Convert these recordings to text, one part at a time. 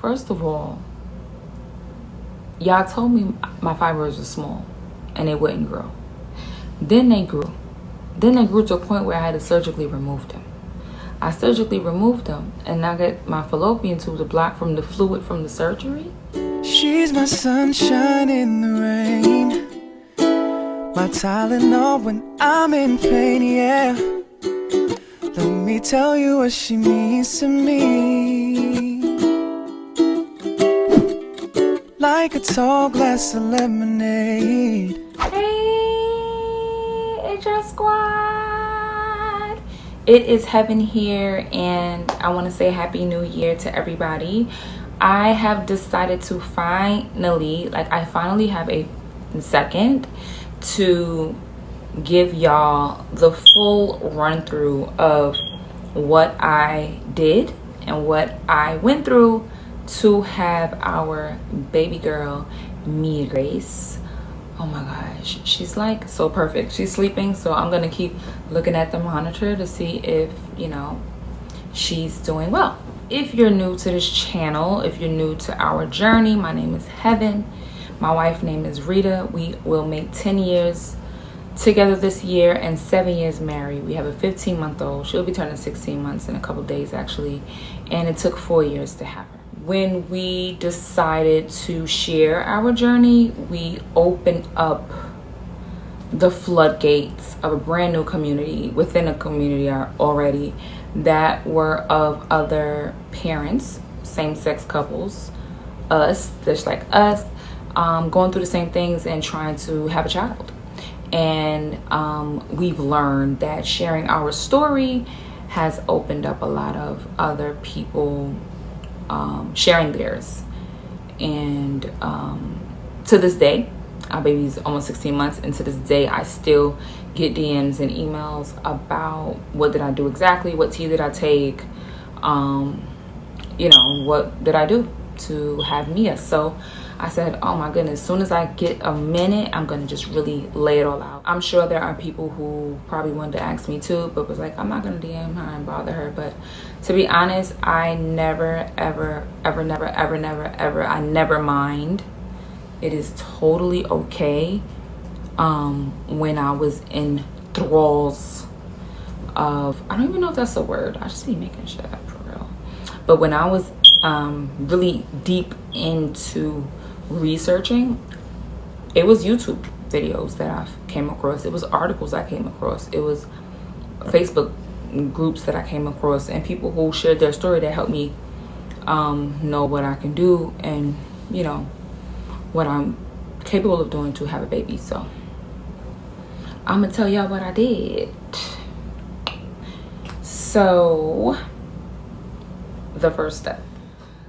First of all, y'all told me my fibroids were small and they wouldn't grow. Then they grew. Then they grew to a point where I had to surgically remove them. I surgically removed them, and I got my fallopian tubes blocked from the fluid from the surgery. She's my sunshine in the rain, my Tylenol when I'm in pain, yeah. Let me tell you what she means to me. Like a tall glass of lemonade. Hey, it's your squad. It is Heaven here, and I want to say Happy New Year to everybody. I have decided to finally have a second to give y'all the full run through of what I did and what I went through to have our baby girl, Mia Grace. Oh my gosh, she's like so perfect. She's sleeping, so I'm gonna keep looking at the monitor to see if, you know, she's doing well. If you're new to this channel, if you're new to our journey, my name is Heaven. My wife's name is Rita. We will make 10 years together this year and 7 years married. We have a 15-month-old. She'll be turning 16 months in a couple days actually, and it took 4 years to have her. When we decided to share our journey, we opened up the floodgates of a brand new community within a community already that were of other parents, same-sex couples, us, just like us, going through the same things and trying to have a child. And we've learned that sharing our story has opened up a lot of other people sharing theirs. And to this day, our baby's almost 16 months, and to this day I still get DMs and emails about what did I do exactly, what tea did I take, you know, what did I do to have Mia. So I said, oh my goodness, as soon as I get a minute, I'm gonna just really lay it all out. I'm sure there are people who probably wanted to ask me too, but was like, I'm not gonna DM her and bother her. But to be honest, I never mind. It is totally okay when I was in thralls of, I don't even know if that's a word, I just be making shit up for real. But when I was really deep into researching, it was YouTube videos that I came across, it was articles I came across, it was Facebook groups that I came across, and people who shared their story that helped me know what I can do and, you know, what I'm capable of doing to have a baby. So I'm gonna tell y'all what I did. So the first step.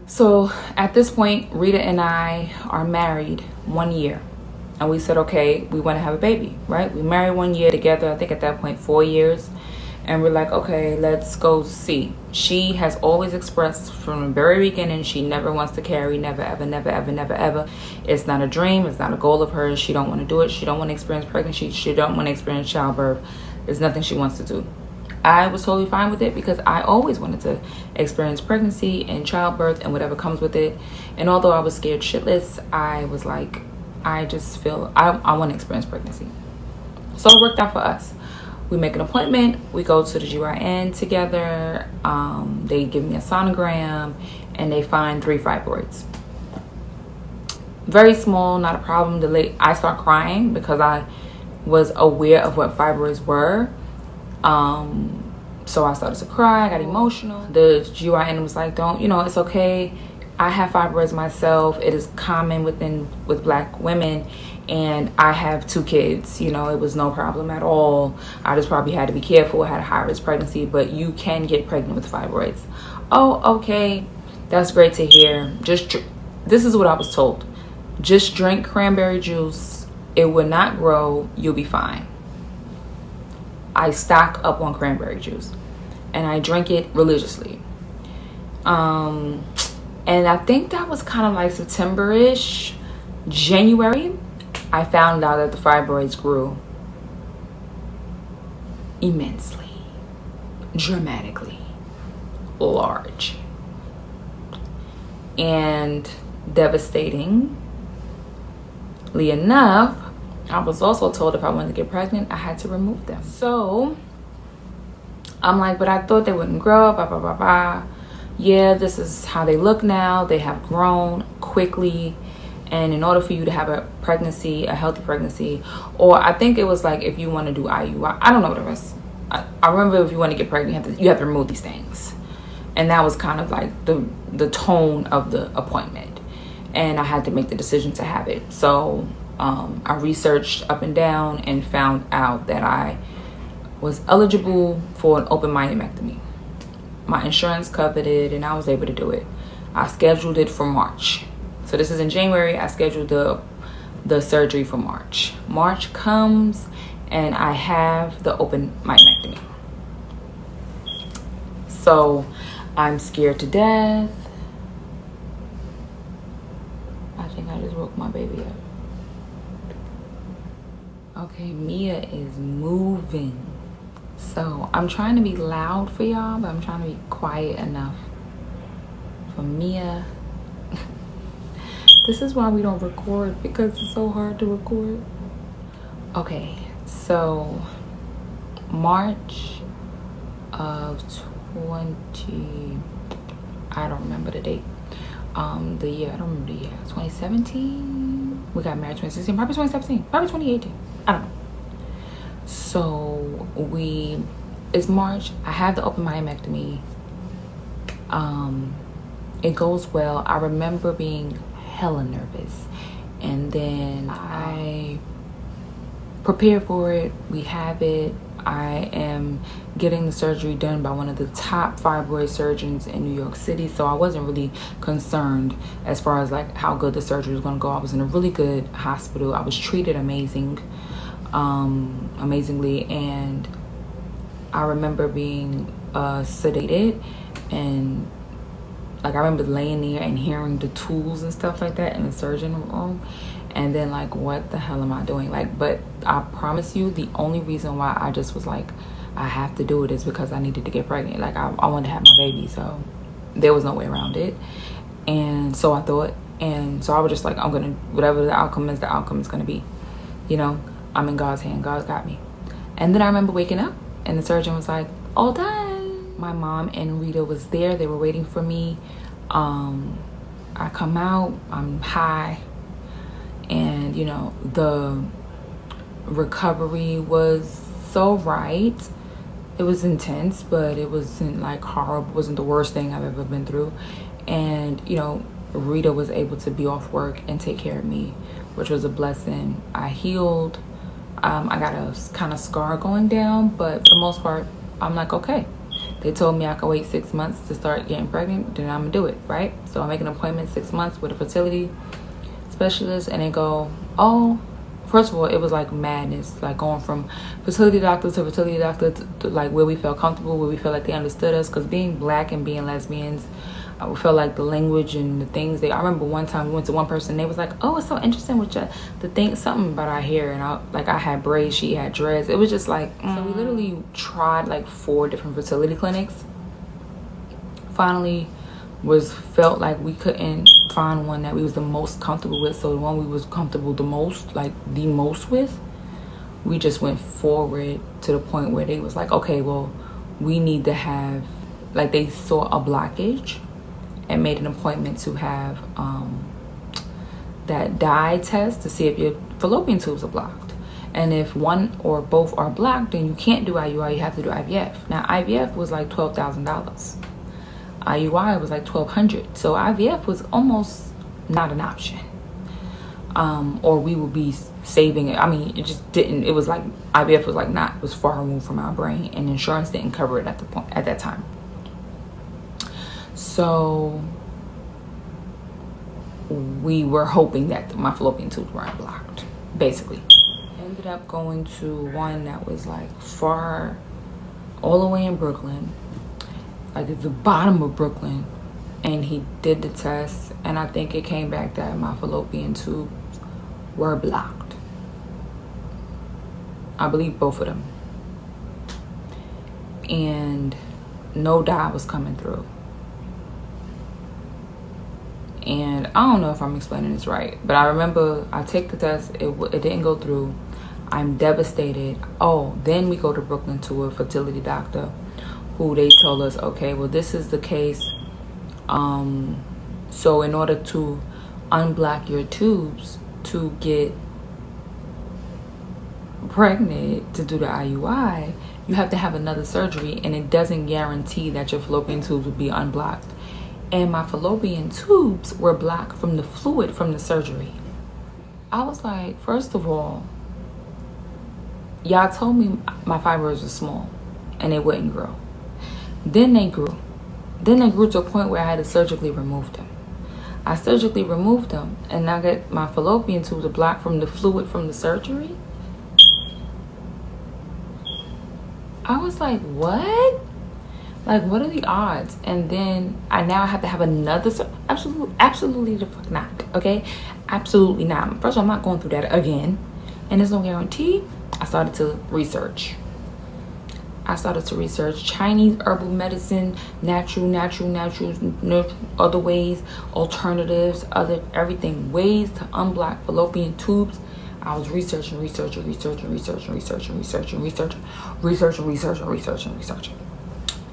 So at this point, Rita and I are married 1 year, and we said, okay, we want to have a baby, right? We married 1 year together, I think at that point 4 years, and we're like, okay, let's go see. She has always expressed from the very beginning she never wants to carry, never ever. It's not a dream, it's not a goal of hers. She don't want to do it. She don't want to experience pregnancy. She don't want to experience childbirth. There's nothing she wants to do. I was totally fine with it because I always wanted to experience pregnancy and childbirth and whatever comes with it. And although I was scared shitless, I was like, I just feel I want to experience pregnancy. So it worked out for us. We make an appointment, we go to the GYN together, they give me a sonogram, and they find 3 fibroids. Very small, not a problem. I start crying because I was aware of what fibroids were. So I started to cry, I got emotional. The GYN was like, don't, you know, it's okay. I have fibroids myself. It is common with Black women, and I have 2 kids. You know, it was no problem at all. I just probably had to be careful. I had a high-risk pregnancy, but you can get pregnant with fibroids. Oh, okay, that's great to hear. This is what I was told. Just drink cranberry juice. It will not grow. You'll be fine. I stock up on cranberry juice, and I drink it religiously. And I think that was kind of like September-ish, January, I found out that the fibroids grew immensely, dramatically large. And devastatingly enough, I was also told if I wanted to get pregnant, I had to remove them. So I'm like, but I thought they wouldn't grow, blah, blah, blah, blah. Yeah, this is how they look now. They have grown quickly. And in order for you to have a pregnancy, a healthy pregnancy, or I think it was like if you want to do IUI, I don't know what it was. I remember if you want to get pregnant, you have to remove these things. And that was kind of like the tone of the appointment. And I had to make the decision to have it. So I researched up and down and found out that I was eligible for an open myomectomy. My insurance covered it and I was able to do it. I scheduled it for March. So this is in January. I scheduled the surgery for March. March comes and I have the open myomectomy. So I'm scared to death. I think I just woke my baby up. Okay, Mia is moving. So I'm trying to be loud for y'all, but I'm trying to be quiet enough for Mia. This is why we don't record, because it's so hard to record. Okay, so March of 20, I don't remember the date. The year, I don't remember the year. 2017? We got married 2016, probably 2017, probably 2018. I don't know. So it's March. I have the open myomectomy. It goes well. I remember being hella nervous, and then I prepared for it. We have it. I am getting the surgery done by one of the top fibroid surgeons in New York City, so I wasn't really concerned as far as like how good the surgery was going to go. I was in a really good hospital. I was treated amazingly, and I remember being sedated, and like I remember laying there and hearing the tools and stuff like that in the surgeon room, and then like, what the hell am I doing? Like, but I promise you, the only reason why I just was like, I have to do it is because I needed to get pregnant. Like I wanted to have my baby, so there was no way around it. And so I thought, and so I was just like, I'm gonna, whatever the outcome is gonna be. You know, I'm in God's hand. God's got me. And then I remember waking up and the surgeon was like, all done. My mom and Rita was there. They were waiting for me. I come out, I'm high, and you know, the recovery was so right. It was intense, but it wasn't like horrible. It wasn't the worst thing I've ever been through. And you know, Rita was able to be off work and take care of me, which was a blessing. I healed. I got a kind of scar going down, but for the most part, I'm like, okay. They told me I could wait 6 months to start getting pregnant, then I'm gonna do it, right? So I make an appointment 6 months with a fertility specialist, and they go, oh, first of all, it was like madness, like going from fertility doctor to fertility doctor to like where we felt comfortable, where we felt like they understood us, because being Black and being lesbians, I felt like the language and the things I remember one time we went to one person, they was like, oh, it's so interesting with the thing, something about our hair, and I had braids, she had dreads. It was just like, So we literally tried like 4 different fertility clinics. Finally felt like we couldn't find one that we was the most comfortable with. So the one we was comfortable the most, like the most with, we just went forward to the point where they was like, okay, well, we need to have, like, they saw a blockage and made an appointment to have that dye test to see if your fallopian tubes are blocked. And if one or both are blocked, then you can't do IUI, you have to do IVF. Now, IVF was like $12,000. IUI was like $1,200. So IVF was almost not an option. Or we would be saving it. I mean, it just didn't, it was like, IVF was like not, it was far removed from our brain, and insurance didn't cover it at that time. So we were hoping that my fallopian tubes weren't blocked, basically. Ended up going to one that was like far, all the way in Brooklyn, like at the bottom of Brooklyn, and he did the test, and I think it came back that my fallopian tubes were blocked. I believe both of them. And no dye was coming through. And I don't know if I'm explaining this right, but I remember I take the test, it didn't go through. I'm devastated. Oh, then we go to Brooklyn to a fertility doctor who they told us, okay, well, this is the case. So in order to unblock your tubes to get pregnant, to do the IUI, you have to have another surgery, and it doesn't guarantee that your fallopian tubes will be unblocked. And my fallopian tubes were blocked from the fluid from the surgery. I was like, first of all, y'all told me my fibroids were small and they wouldn't grow. Then they grew. Then they grew to a point where I had to surgically remove them. I surgically removed them, and I got my fallopian tubes blocked from the fluid from the surgery. I was like, what? Like, what are the odds? And then I now have to have another absolutely the fuck not, okay? Absolutely not. First of all, I'm not going through that again. And there's no guarantee. I started to research. Chinese herbal medicine, natural, other ways, alternatives, everything, ways to unblock fallopian tubes. I was researching.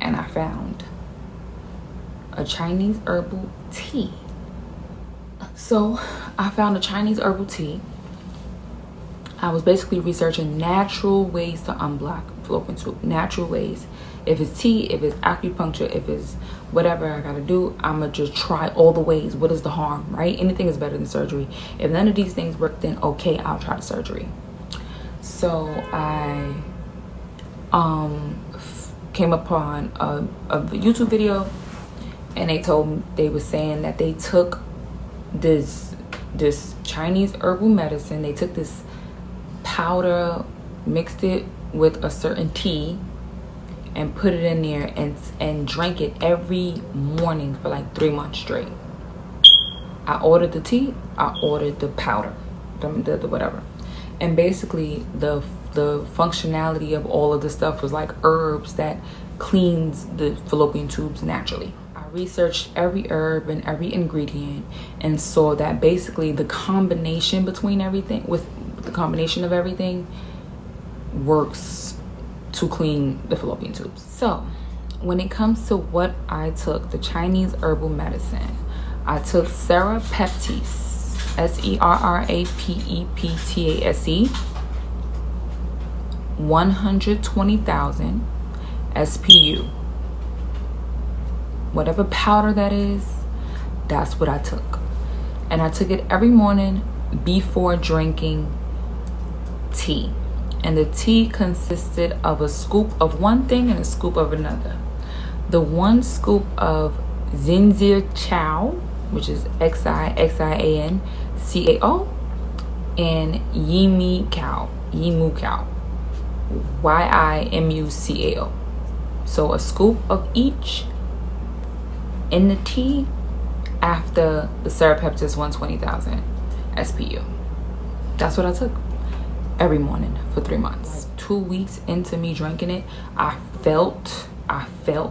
And I found a Chinese herbal tea. So I found a Chinese herbal tea. I was basically researching natural ways to unblock fallopian tube. Natural ways. If it's tea, if it's acupuncture, if it's whatever I gotta do, I'ma just try all the ways. What is the harm, right? Anything is better than surgery. If none of these things work, then okay, I'll try the surgery. So I came upon a YouTube video, and they were saying that they took this Chinese herbal medicine. They took this powder, mixed it with a certain tea, and put it in there and drank it every morning for like 3 months straight. I ordered the tea, I ordered the powder, the whatever. And basically the functionality of all of the stuff was like herbs that cleans the fallopian tubes naturally. I researched every herb and every ingredient and saw that basically the combination between everything, with the combination of everything, works to clean the fallopian tubes. So when it comes to what I took, the Chinese herbal medicine, I took Serapeptase, Serapeptase, 120,000 SPU. Whatever powder that is, that's what I took. And I took it every morning before drinking tea. And the tea consisted of a scoop of one thing and a scoop of another. The one scoop of Ginseng Chow, which is Xiancao, and Yimu Cow, Yimucao. So a scoop of each in the tea after the Serapeptase 120,000 SPU. That's what I took every morning for 3 months. Like 2 weeks into me drinking it, I felt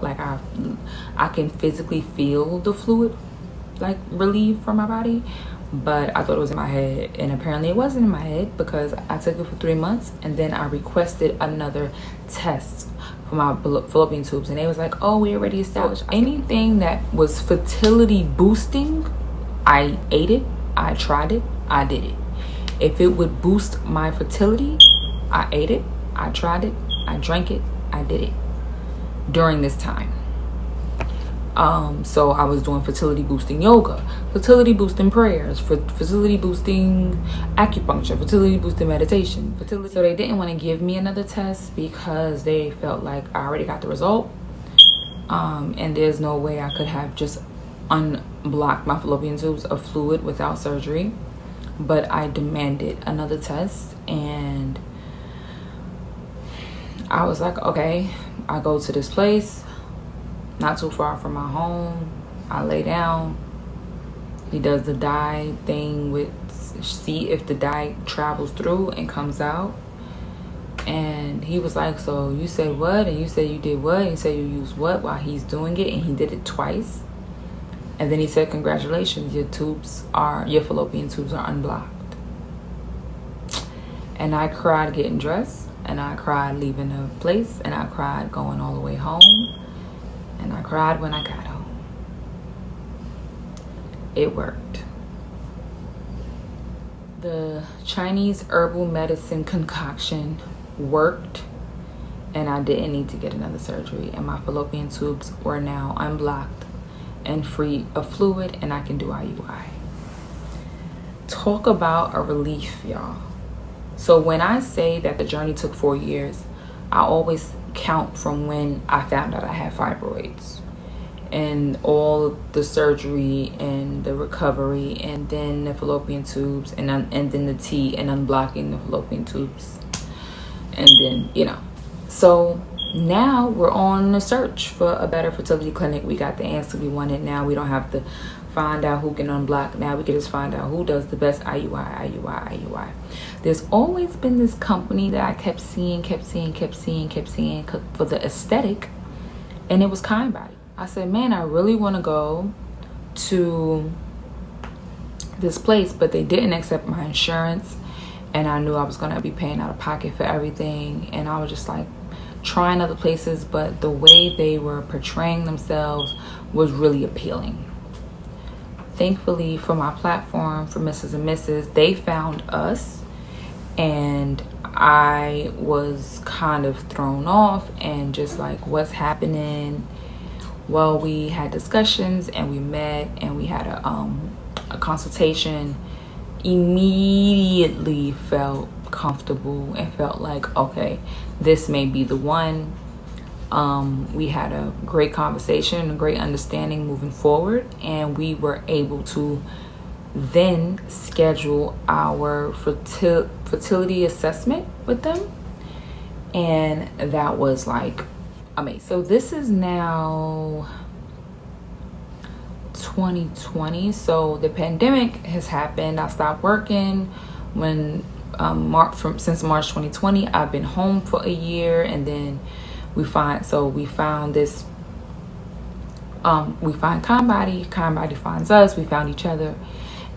like I can physically feel the fluid like relieved from my body, but I thought it was in my head, and apparently it wasn't in my head, because I took it for 3 months and then I requested another test for my fallopian tubes, and they was like, oh, we already established. Anything that was fertility boosting, I ate it, I tried it, I did it. If it would boost my fertility, I ate it, I tried it, I drank it, I did it during this time. So I was doing fertility boosting yoga, fertility boosting prayers, fertility boosting acupuncture, fertility boosting meditation, So they didn't want to give me another test because they felt like I already got the result. And there's no way I could have just unblocked my fallopian tubes of fluid without surgery. But I demanded another test, and I was like, okay. I go to this place not too far from my home. I lay down. He does the dye thing with, see if the dye travels through and comes out. And he was like, so you said what? And you said you did what? And you said you used what while he's doing it? And he did it twice. And then he said, congratulations, your fallopian tubes are unblocked. And I cried getting dressed, and I cried leaving the place, and I cried going all the way home, and I cried when I got home. It worked. The Chinese herbal medicine concoction worked, and I didn't need to get another surgery, and my fallopian tubes were now unblocked and free of fluid, and I can do IUI. Talk about a relief, y'all. So when I say that the journey took 4 years, I always count from when I found out I had fibroids, and all the surgery and the recovery, and then the fallopian tubes, and then the T and unblocking the fallopian tubes, and then, you know. So now we're on the search for a better fertility clinic. We got the answer we wanted. Now we don't have to find out who can unblock. Now we can just find out who does the best IUI. There's always been this company that I kept seeing for the aesthetic, and it was Kindbody. I said, man, I really want to go to this place, but they didn't accept my insurance, and I knew I was going to be paying out of pocket for everything, and I was just like trying other places, but the way they were portraying themselves was really appealing. Thankfully, for my platform, for Mrs. and Mrs., they found us, and I was kind of thrown off and just like, what's happening? Well, we had discussions, and we met, and we had a consultation. Immediately felt comfortable and felt like, okay, this may be the one. We had a great conversation, a great understanding moving forward, and we were able to then schedule our fertility assessment with them, and that was like amazing. So this is now 2020, so the pandemic has happened. I stopped working when since March 2020. I've been home for a year, and then we find this we find Kindbody finds us, we found each other,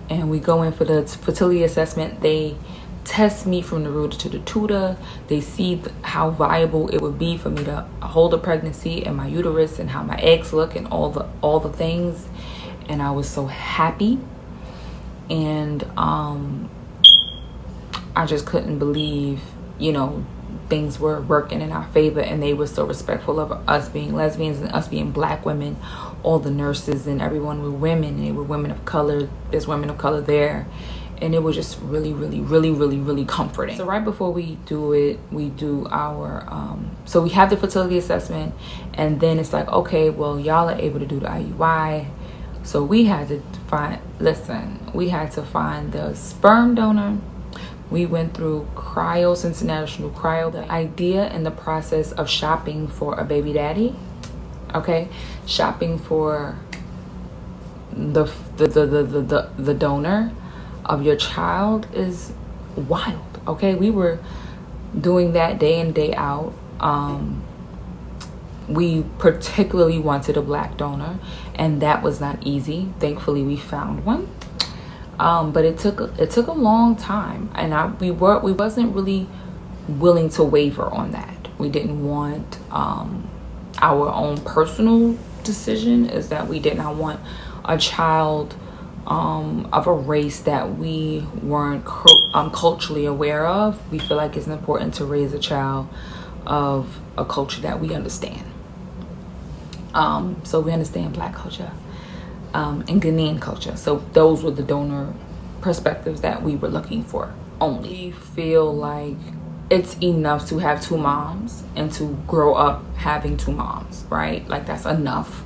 and we go in for the fertility assessment. They test me from the rooter to the tutor. They see how viable it would be for me to hold a pregnancy, and my uterus, and how my eggs look, and all the things. And I was so happy, and I just couldn't believe, you know, things were working in our favor, and they were so respectful of us being lesbians and us being Black women. All the nurses and everyone were women, and they were women of color. There's women of color there, and it was just really comforting. So right before we do it, we do our so we have the fertility assessment, and then it's like, okay, well, y'all are able to do the IUI. So we had to find the sperm donor. We went through International Cryo, the idea and the process of shopping for a baby daddy. Okay, shopping for the donor of your child is wild. Okay, we were doing that day in, day out. We particularly wanted a Black donor, and that was not easy. Thankfully, we found one. But it took a long time, and we wasn't really willing to waver on that. We didn't want our own personal decision is that we did not want a child of a race that we weren't culturally aware of. We feel like it's important to raise a child of a culture that we understand. So we understand Black culture and Ghanaian culture. So those were the donor perspectives that we were looking for only. We feel like it's enough to have two moms and to grow up having two moms, right? Like that's enough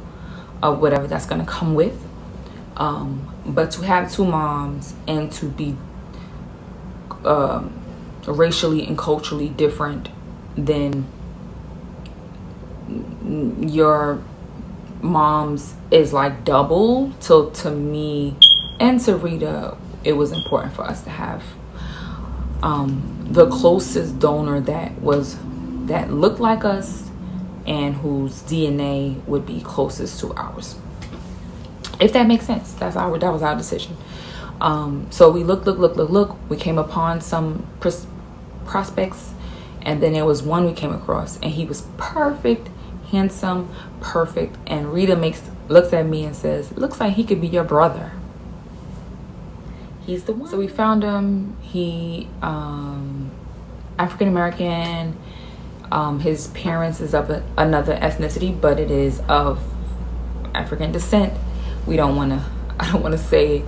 of whatever that's going to come with. But to have two moms and to be racially and culturally different than your mom's is like double. So to me and to Rita, it was important for us to have the closest donor that looked like us and whose DNA would be closest to ours. if that makes sense. That was our decision. So we look. We came upon some prospects, and then there was one we came across, and he was perfect, handsome, perfect. And Rita looks at me and says, "Looks like he could be your brother." He's the one. So we found him. He African American. His parents is of another ethnicity, but it is of African descent. I don't want to say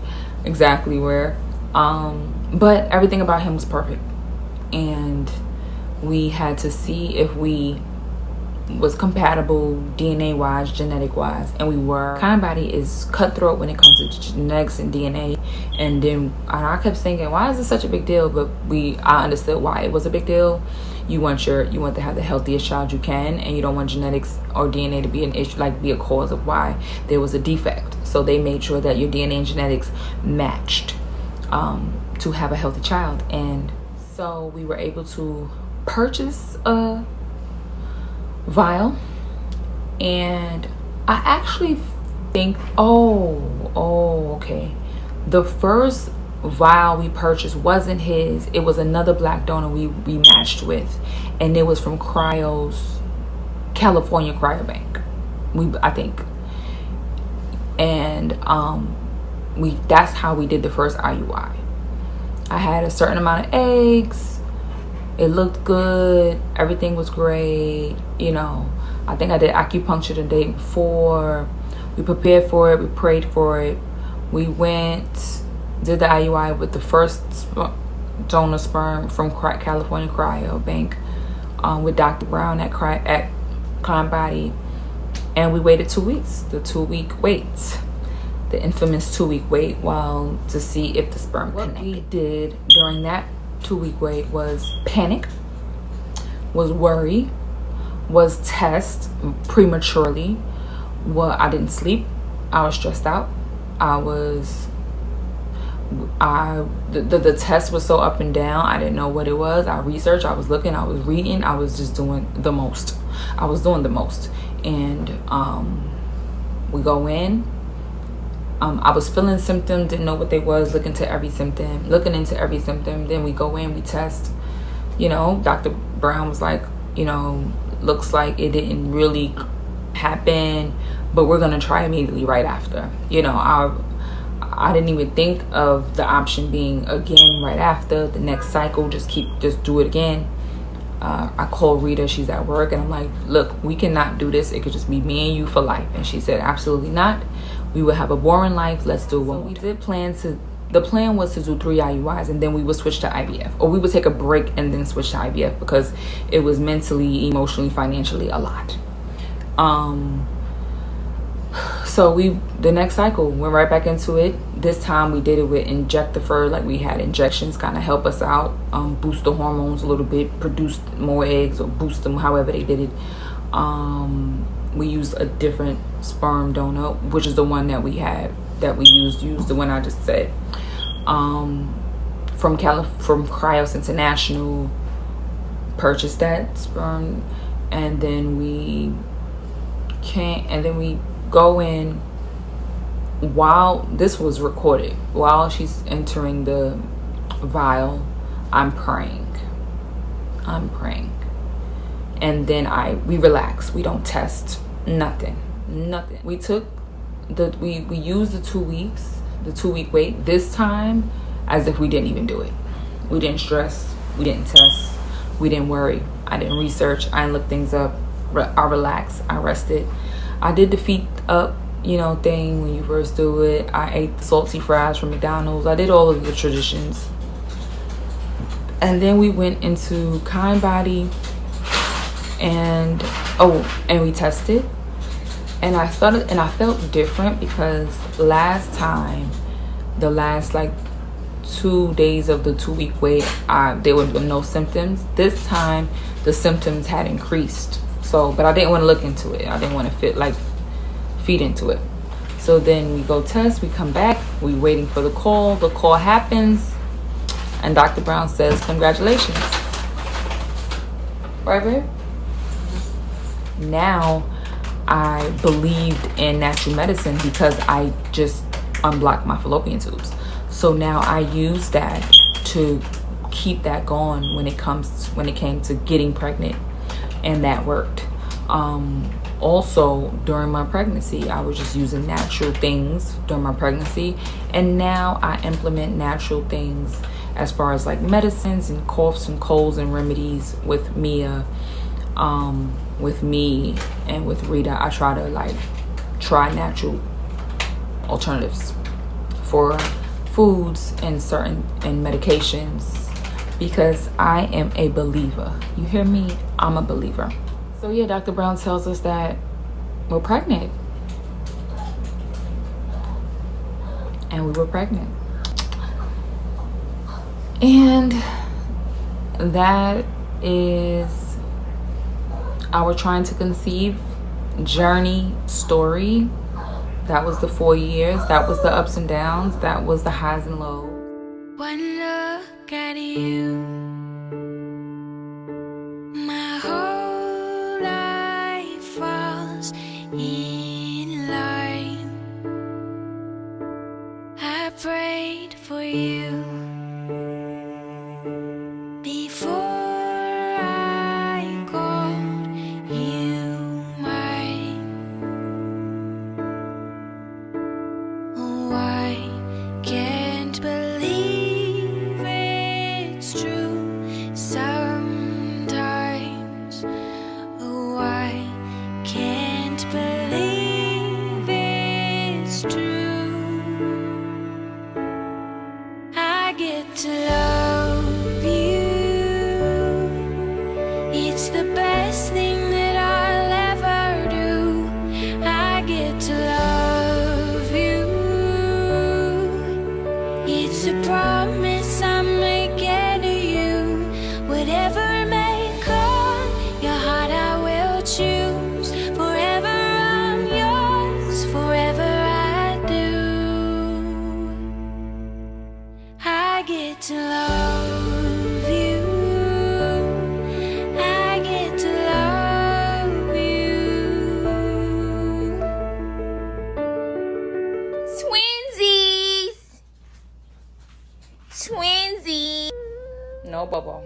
exactly where, but everything about him was perfect, and we had to see if we was compatible DNA wise, genetic wise, and we were. Kind body is cutthroat when it comes to genetics and DNA, and then I kept thinking, why is this such a big deal? But I understood why it was a big deal. You want to have the healthiest child you can, and you don't want genetics or DNA to be an issue, like be a cause of why there was a defect. So they made sure that your DNA and genetics matched to have a healthy child. And so we were able to purchase a vial, and I actually think okay, the first vial we purchased wasn't his. It was another black donor we matched with, and it was from California Cryobank, I think. And that's how we did the first IUI. I had a certain amount of eggs. It looked good. Everything was great. I think I did acupuncture the day before. We prepared for it. We prayed for it. We did the IUI with the first donor sperm from California Cryobank with Dr. Brown at Kind Body. And we waited 2 weeks, the 2-week wait, the infamous 2-week wait, to see if the sperm connected. What we did during that 2-week wait was panic, was worry, was test prematurely. I didn't sleep. I was stressed out. The test was so up and down. I didn't know what it was. I researched, I was looking, I was reading, I was just doing the most. And we go in. I was feeling symptoms, didn't know what they was, looking into every symptom. Then we go in, we test. Dr. Brown was like, looks like it didn't really happen, but we're gonna try immediately right after. I didn't even think of the option being again right after the next cycle. Just do it again. I called Rita, she's at work, and I'm like, look, we cannot do this. It could just be me and you for life. And she said, absolutely not. We will have a boring life. Let's do one. The plan was to do 3 IUIs, and then we would switch to IVF, or we would take a break and then switch to IVF because it was mentally, emotionally, financially a lot. So the next cycle went right back into it. This time we did it with Injectifer, like we had injections kind of help us out, boost the hormones a little bit, produce more eggs or boost them, however they did it. We used a different sperm donor, which is the one that we used the one I just said, from Cryos International. Purchased that sperm, and then we go in. While this was recorded, while she's entering the vial, I'm praying, and then we relax. We don't test nothing. We took we used the 2 weeks, the 2-week wait this time as if we didn't even do it. We didn't stress, we didn't test, we didn't worry. I didn't research, I didn't look things up. I relaxed, I rested. I did the feet up thing when you first do it. I ate salty fries from McDonald's. I did all of the traditions, and then we went into Kind Body, and we tested, and I felt different because last time, the last 2 days of the 2-week wait, there were no symptoms. This time the symptoms had increased, but I didn't want to look into it. I didn't want to feed into it. So then we go test, we come back, we waiting for the call happens, and Dr. Brown says, congratulations. Right, babe? Now I believed in natural medicine because I just unblocked my fallopian tubes. So now I use that to keep that going when it came to getting pregnant, and that worked. Also during my pregnancy, I was just using natural things during my pregnancy, and now I implement natural things as far as like medicines and coughs and colds and remedies with Mia, with me and with Rita. I try to try natural alternatives for foods and medications, because I am a believer. You hear me? I'm a believer. So yeah, Dr. Brown tells us that we're pregnant. And we were pregnant. And that is our trying to conceive journey story. That was the 4 years. That was the ups and downs. That was the highs and lows. One look at you, my whole life falls in line. I prayed for you before I called you mine. Oh, I can't believe it's true sometimes. Oh, I can't believe it's true. I get to love you. It's the best thing that I'll ever do. I get to love you. It's a promise I'm making to you. Whatever may come, your heart I will choose. Forever I'm yours, forever I do. I get to love you. I get to love you. Twinsies! Twinsies! No, Bubba.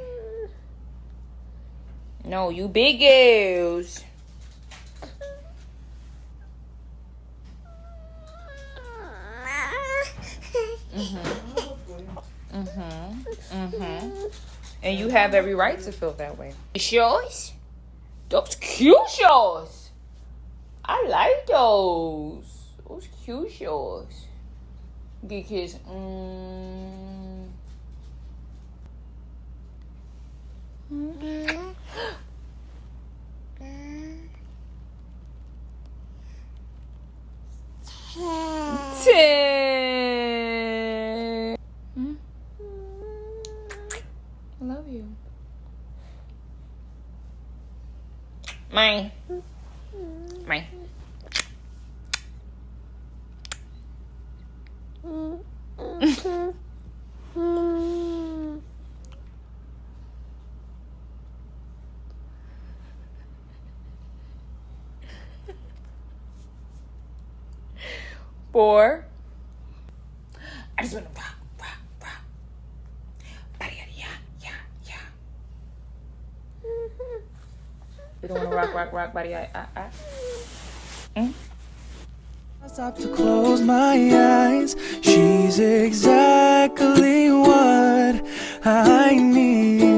No, you big girls. And you have every right to feel that way. It's yours. Those cute yours. I like those. Those cute yours. Get kids. Ten. I love you. Mine. Mine. Four. I just want to rock. Yeah. You don't want to rock, body. I stop to close my eyes. She's exactly what I need.